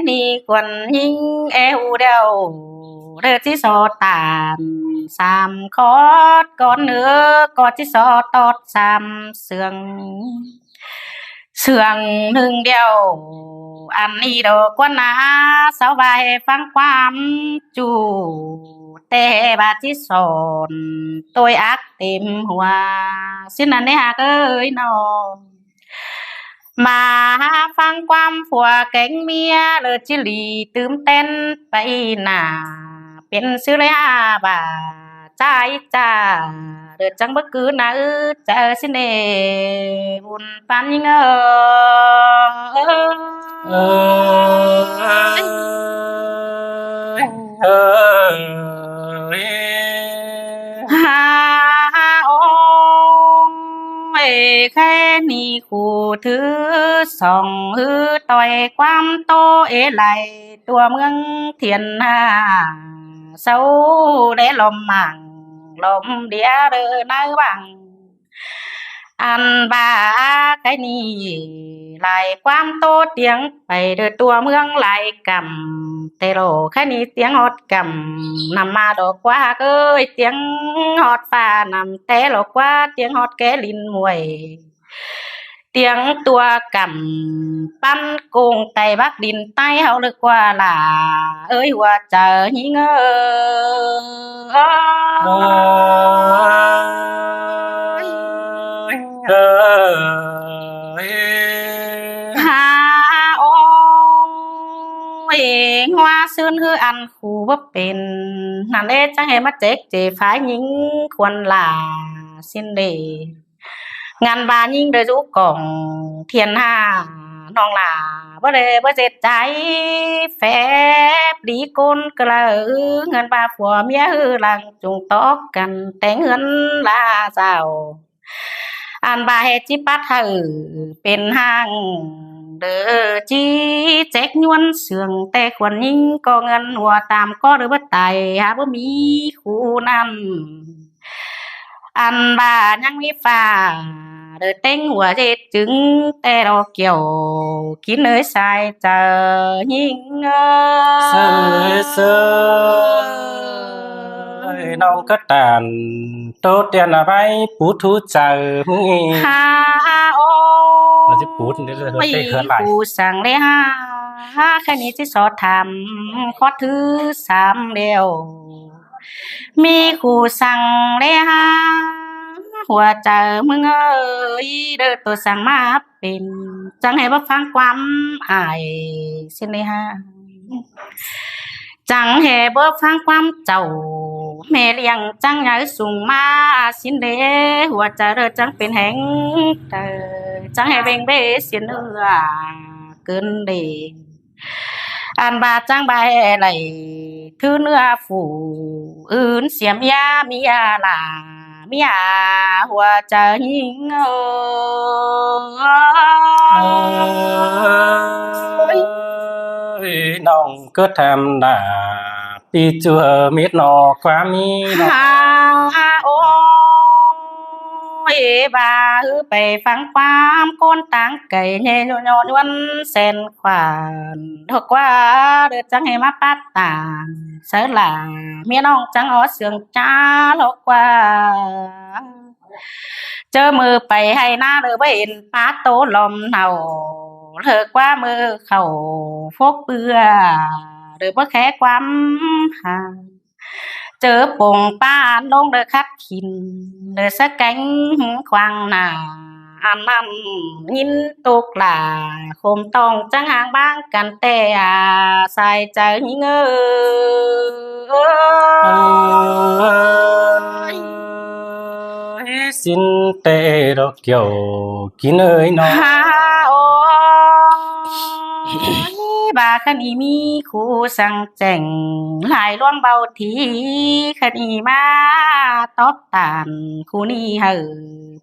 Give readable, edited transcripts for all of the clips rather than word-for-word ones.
นี่quần hình eo đeo đợt chỉ so tàn sam khót con nữa có chỉ so tọt sam sương sương hưng đeo ăn đi đồ quân á sáu bài phăng quam chủ tê bà chỉ sòn tôi ác tìm hòa xin anh ấy hạc ơi nó mà phăng quam phùa cánh mía lơ chỉ lì tươm tên bay nàเป็นซื้อเลยbà trai cha được chẳng bất cứ nào chờ xin nè buồn pan nhưng ha ôi khe ni khu thứ song hư tòi quam tô ế lại tua mương thiên hà sâu để lom màng lom đĩa đơ nơi bằng ăn ba cái ni lại quam tô tiếng bày đưa tua mương lại cầm tê rổ cái ni tiếng hót cầm nằm mà đổ qua ơi tiếng hót pha nằm té lổ qua tiếng hót ké linh muội tiếng tua cầm pan cùng tay bác đình tay hậu lực qua là ơi hòa chờ nhí ngơ ha ôi hoa sơn hư ăn khu bấp bền nàn ê chẳng hề mất chết chỉ phải những quần là xin để ngàn bà nhìn đời rũ cổng thiên hà non là bữa đề bữa dệt trái phép đi côn cơ là ngàn bà phùa mía hư làng trùng tóc cần tén hươn là giàu an bà hết chi bắt hử bên hàng đỡ chi chết nhuân sườn tê quần nhìn có ngân hòa tạm có đỡ bất tài hà bữa mỹ khu nam ăn bà nhang mi phà đợi tên hùa dệt trứng tê đo kiểu kín nơi sai chờ nhìn sơ sơ nông cất tàn tốt tiền là bay bút thu chờ ha ô là chỉ bút để rồi tay khởi lại cụ sang đấy ha cái này chỉ so tham khó thứ sám đều mi cụ sang đấy haหัวใจมึงเอ้ยเด้อตัวสั่งมาเป็นจังให้บ่ฟังความอายสิเลยฮะจังให้บ่ฟังความเจ้าแม่เลี้ยงจังใหญ่สูงมาสิเด้หัวใจเด้อจังเป็นแหงจังให้เบ่งเบ้สิเนื้อเกินเด้อันบาจังบาไหลถือเนื้อฝูอื่นเสียมยามียาลามียาหัวใจหิงน้องก็ทำด่าปีจัวมิดนอความมีน้องโอ้ยบาไปฟังความโกนต่างไก่เงี้ยโยนวันเส้นขวานถกว่าเดือดจังให้มาปัดต่างเสือหล่าเมียน้องจังอ๋อเสืองจ้าหลอกว่าเจอมือไปให้หน้าเดือเห็นป้าโตลมเนาเลิกว่ามือเข่าฟกเบื่อหรือว่าแค่ความห่างเจอปุ่งป้าลงเดือคัดขินเดือสักแกงควางหนาอันนั้นยินตุกหล่าคมตองจังห่างบ้างกันแต่ใส่ใจยิ่งxin tê đó kiểu kín ơi nó bà khăn y mi khu sang chèn lại loang bao thì khăn y ma tóp tàn khu ni hở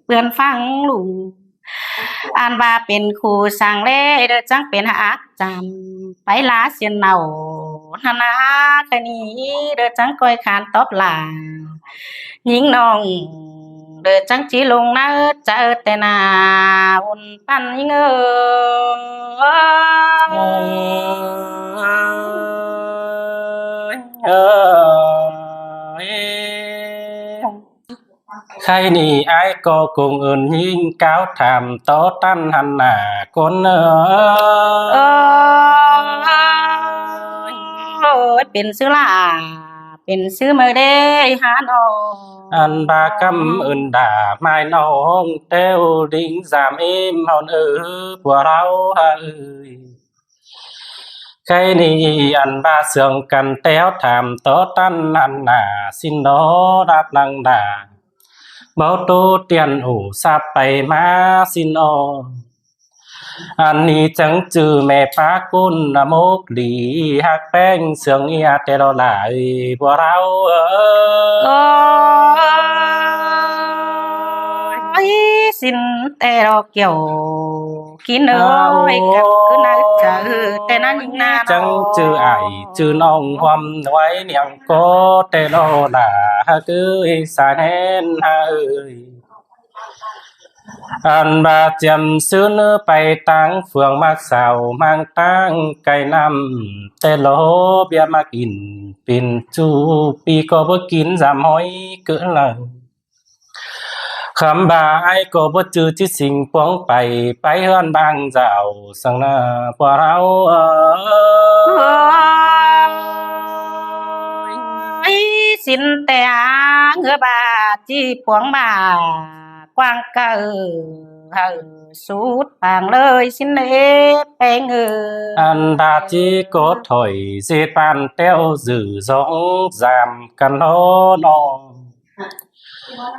เพื่อน ฟังลูอันว่าเป็นครูสั่งเล่เด้อจังเป็นฮักจำไปลาเสียนเนานานาคนี้เด้อจังก้อยคานตอบลาหญิงน้อง เด้อจังสิลงนะจะแต่นาวุ่นปันยิงใครนี่ไอ้ก็คงอื่นยิ่งก้าวถามต่อตั้นหันหน้าคนเป็นซื้อลาเป็นซื้อมือเด้หาน้องอันบากำอื่นด่าไม่น้องเต้วดิ้งสามเอ็มเฮาพวกเราเอ้ยใครนี่อันบาเสื่องกันแต้วถามต่อตั้นหันหน้าสินดอรับนังด่าเบาโตเตียนหูสับไปมาสินออันนี้จังจือแม่ปากุนนะมกดีฮักแป้งเสืองเอียแต่เราหลายพวกเราสินแต่เราเกี่ยวกินเอ้ยกับคือน่าจะแต่นั้นยิ่งนาจังจือไอจือน้องความไว้เนียงก็แต่เราหลาคือสายแน่นเอ้ยอันบาเจียมซื้อเนื้อไปตั้งเฟืองมักสาวมังตั้งไก่น้ำแต่โลเบียมากินเป็นจูปีก็บ่กิน3หอยเกินละคำบาไอ้ก็บ่จือที่สิ่งปวงไปเฮือนบางเจ้าสังนาพวกเราสินแต่เงือบาจีปวงบากว้างเก่าสูดปางเลยสินเอแปงอันดาจีก็ถอยเสปานแต้วสื่อสองจามกันโลนอง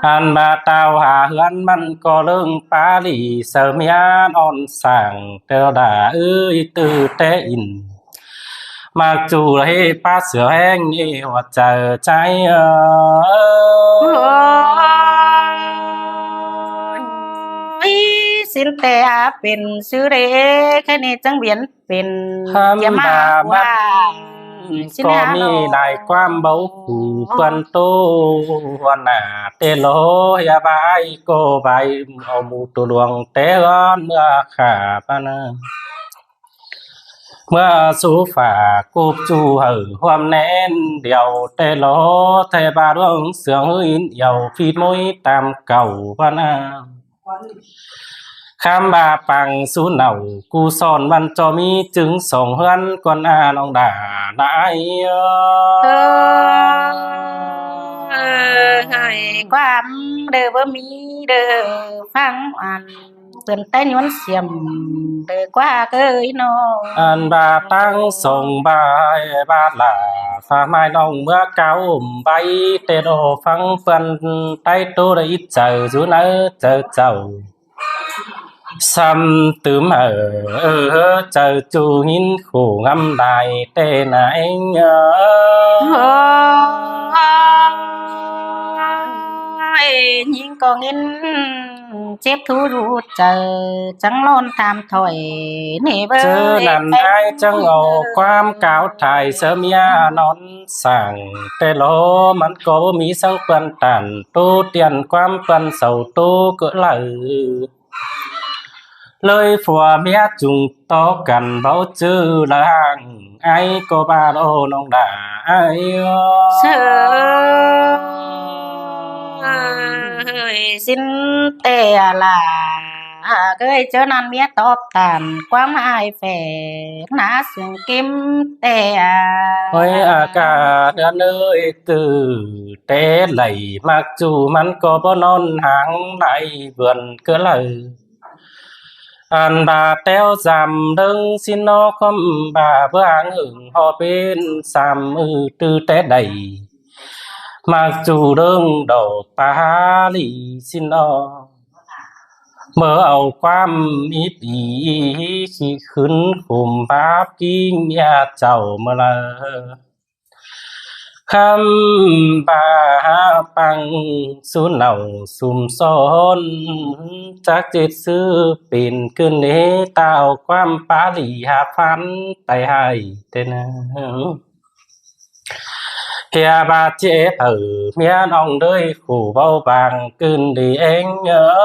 อันบาตาวหาเฮือนมันก็เรื่องปาลีเสมียนอ่อนสั่งเตด่าตื้อแต่อินมากจูให้ป้าเสือแห้งนี่ว่าเจอใจสินแต่เป็นซื้อเรแค่นี้จังเวียนเป็นอย่ามาว่าก็มีหลายความเบาขู่เปิ้นโตว่าหน้าเตโลอย่าบายก็บายเอาหมู่ตัวดวงแต่ก่อนเมื่อขาปะนะเมื่อสู่ฝากูจูความแน่นเดียวแต่โลแทบาดวงเสืองหินเหี่ยวฟีดมวยตามเก่าปะนะคำบาปังสูเน่ากูสอนมันจะมีจึงส่งเฮือนก่อนน้องด่าได้ความเด้อบ่มีเด้อฟังอันเปิ้นแต่ย้อนเสียมเด้อกว่าเอ้ยน้องอันบาตั้งส่งบายบาลาฟ้าไม้น้องเมื่อเก่าไปเตโดฟังเปิ้นใต้โตได้เจออยู่นะเจอเจ้าซ้ำตืมเจอจูหินขู่งำได้แต่ไหนยิงก็เงินเจ็บทูรู้เจอจังโลนตามถอยนี่เบิ่เจอนั่นได้จังเอาความก้าวถ่ายเสมียนอนสั่งแต่โลมันก็มีสังเปิ้นตันตูเตียนความเปิ้นเศร้าตูก็เลยผัวเมียจุงต่อกันเบาจื้อละห่างไอ้ก็บาโลน้องด่าไอ้เสืสินแต่ล่ะเคยเจอนั้นเมียตอบตามความหายแฝงหน้าเสียงกิมแต่โอ้ยอากาศเอ้ยตื้อแต่ไหลมักจูมันก็บ่นอนหางไหลเบิ่นก็เลยอันบาแต้วจำดึงสินอคำบาเบื้องหอเป็นสามตื้อแต่ใดมักจูเรื่องดอกปาลีสินอเมื่อเอาความมีปีขี้ขึ้นขุมภาพกิ้งยาเจ้าเมื่อละคำบาปังสูเน่าสุ่มซ้อนจากจิตซื้อเป็นขึ้นเนตาเอาความปาลีหาฟันไตให้แต่นะ Kìa bà chế thử mía nông đời khủ bao vàng cưng đi anh nhớ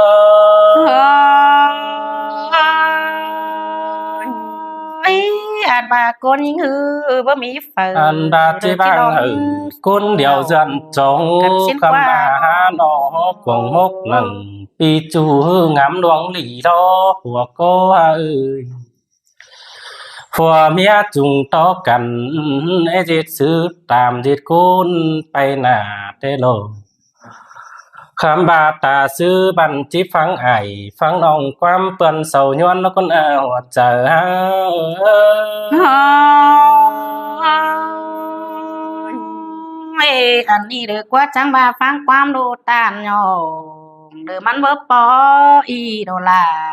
An bà con những hư bơ mỹ phở An bà chế vang hử Côn điều dần trống Khăm bà hà nó quảng mốc nâng Vì chú hư ngắm đoán lý đó của cô ơi Phùa mía chung to cần Ê dệt sư tàm dệt côn Bay nà tê lô Khám bà tà sư bắn chí phăng ải Phăng nông quam tuần sầu nhuân nó con ảo chờ Anh đi được quá chẳng bà phang quam đồ tàn nhỏ Đưa mắn bớp bó y đồ là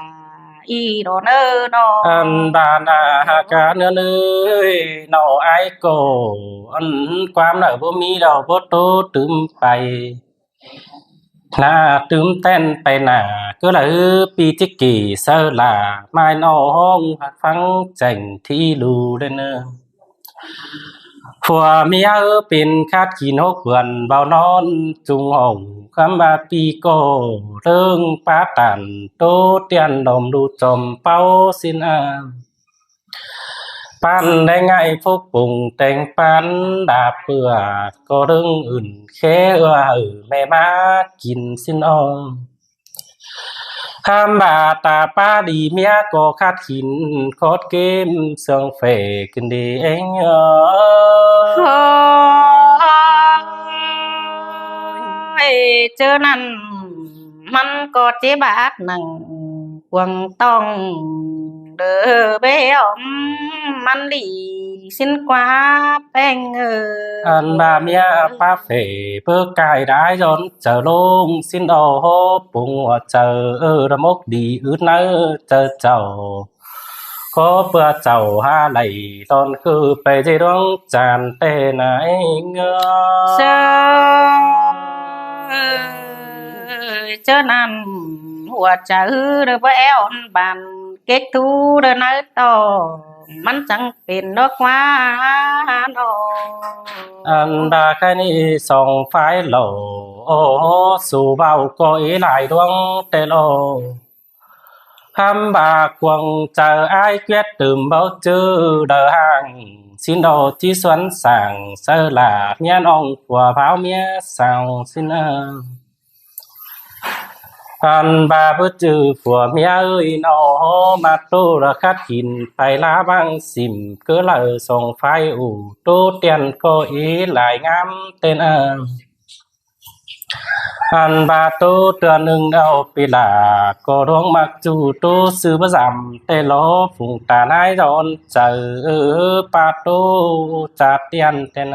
y đồ nơ đồ Anh bà nà hạ ca nơ nơi Nâu ai cổ Anh quam nở bố mi đầu bố tô tùm bay Nà tùm tên bay nà Cứ là pi tích kỳ sơ là Mai nô hông phăng chành thi lù lên nơ Phùa mía bên khát kín hốc vườn bao non trung hồng khám ba pi cô rương phá tàn tô tiền đồng đu trồm bao xin Pan đây ngay phúc bùng tên pan đạp bừa có rương ửn khế ở mẹ má kín xin ông Khám bà tà pa đi mía có khát kín khót kêm sương phê kinh đi anh Chớ năn Măn có chế bát nặng Quăng tông Đỡ bế ổng Măn đi xin quá bèn Anh bà mía pa phê bơ cài đái dọn chờ lông xin đồ hô bùng chờ ra mốc đi ướt nơ chờ chầu Có bữa chầu ha lầy tôn khư bề dây đoán chàn tê nãy ngơ Chớ năn hùa chả hư đỡ bế ổng bàn Kết thu đỡ nơ to Mắn chẳngเป็นดอกว่าโน Anh bà khai ni song phái lầu Dù bao có ý lại đoán tê lô Khám bà quăng chờ ai quyết tùm bao chư đờ hàng Xin đồ chí xuân sàng sơ là miên ông của pháo mía sàng xin Anh bà bớt chư của mía ơi nó mà tô là khát kín phải lá băng xìm cứ lờ song phái ủ tô tiền có ý lại ngắm tên Anh bà tô trần ưng đâu bị là có đuông mặc dù tô sư bớt giảm tê lô phùng tà nai giòn chờ bà tô trả tiền tên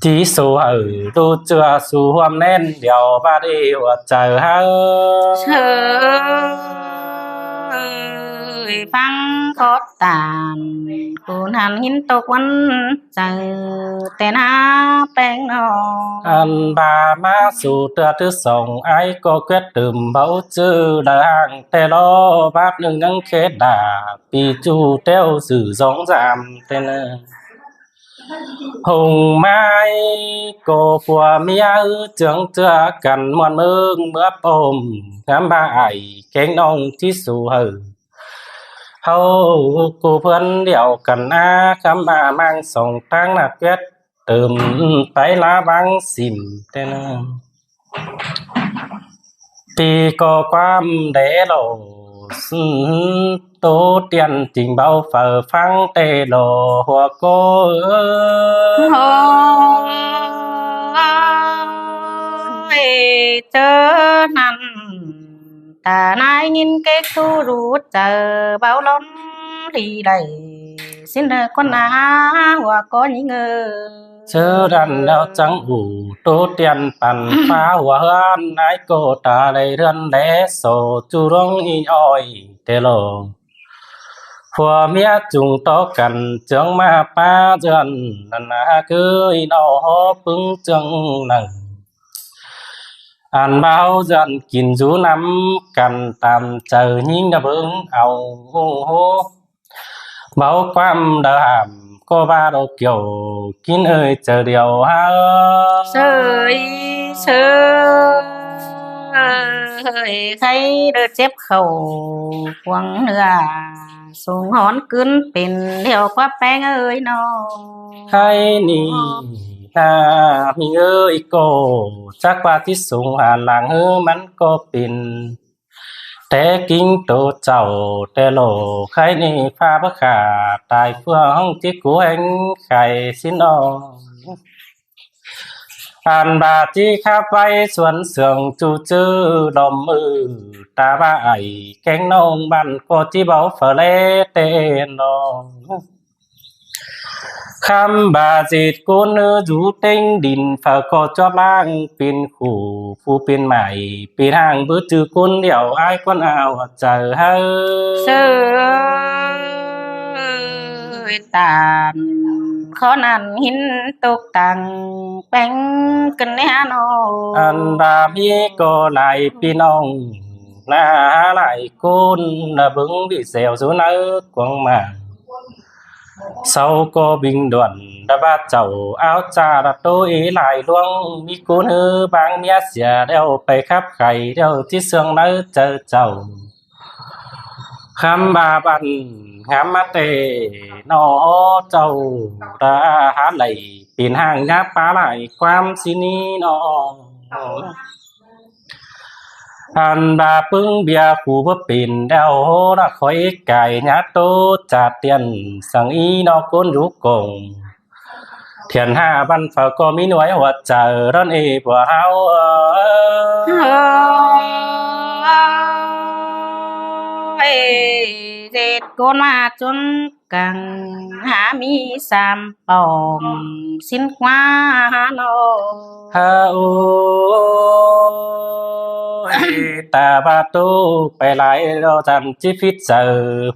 Chí số ở tô chưa số hôm nên điều bà đi hoặc chờ hơ Trời phăng khót tàn Cô hàn hiến tục vấn chờ tên á bèn nô Anh bà má số tựa thứ sống ai có quyết tùm bấu chư đờ hàng tê lô bác nâng nâng khế đà Vì chú teo giữ giống giảm tên Hùng mai cô phùa mía trưởng chưa cần muôn mương bướp ôm Ngắm bà ải kênh nông chí số hử Hầu cô vươn điệu cần khám bà mang sòng tăng là quyết tùm tay lá băng xìm tên Vì có quam đế lộ Tô tiền trình bao phở phăng tê lộ hòa cô Chớ năn Ta nai nhìn kết thu rút chờ bao lón thì đầy Xin đời con hòa có những Chớ đàn đeo trắng ủ tô tiền bàn phá hòa hơn Ái cô ta đầy rân lẽ sổ chú rong y oi tê lộ Phùa mía chung tó cần chương ma pa dần Nà cứ y nó hô bưng chương nâng Anh bao dần kín rú nắm cần tạm chờ nhìn đà bưng ảo Bao quam đờ hàm ก็บาดอกเกี่ยวกินเอ่ยเจอเดียวหา เสยเสยใครเด้อเจ็บเข่าควงเนื้อสูงหอนกึ้นเป็นเดียวกว่าแป้งเอ้ยน้อง ใครนี่นามีเอ้ยโกจักว่าที่สูงหาหลังมันก็เป็นแต่กิ่งโตเจ้าแต่โลใครนี่พาบ่ขาตายเพื่อห้องที่กูแห่งไข่สินออันบาที่ขับไว้สวนเสืองจูจื้อดอมมือตาบ้าไอแกงน้องบ้านก็ที่เบาเฟเลเตนองคำบาจิตกูเนื้ออยู่เต็งดินฝากก็จอบล่างเป็นขู่ผู้เป็นใหม่ปีทางบื้อจือกุนเดี่ยวอ้ายคนเอาเจอเฮา เสยตามขอนั้นหินตกตังแป้งกันแน่นอ อันบามีก็หลายพี่น้องนาหลายคนน่ะบึงวิเศษสุนักวางมาsau có bình đoàn đã ba chầu áo cha đã tối lại luông mi cô nữ bang mía xìa đeoไปkhắp khải đeoที่เสืองnữ chờ chầu khám ba ban ngắm mắt tê nó chầu đã há lầy tiền hàng nháp phá lại quam xin nóอันบาปึงเบียกูบ่เป็นแล้วละคอยไก่ญาโตจาเตียนสังอีนอก้นรุกกงเทียน5บันฝาก็มีหน่วยหัวใจร้อนเอบ่เฮาเจ็ดโกนมาจนกังหามี3ปอมสินกว่าโน ฮาโอตาบาตูไปหลายเราจำจิพิตเจอ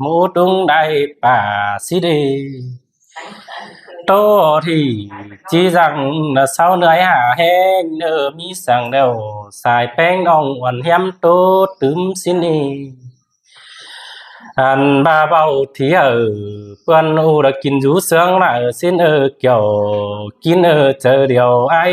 หมูดุงได้ป่าสิเดโตที่จีจังน่ะเศร้าเหนื่อยหาแห้งเนอมีสั่งเดียวสายแป้งอ่องอ่อนแฮมโตตึมสินีอันบาเบาที่เปิ้นอูđãกินอยู่เสืองละสินเกี่ยวกินเจอเดียวไอ้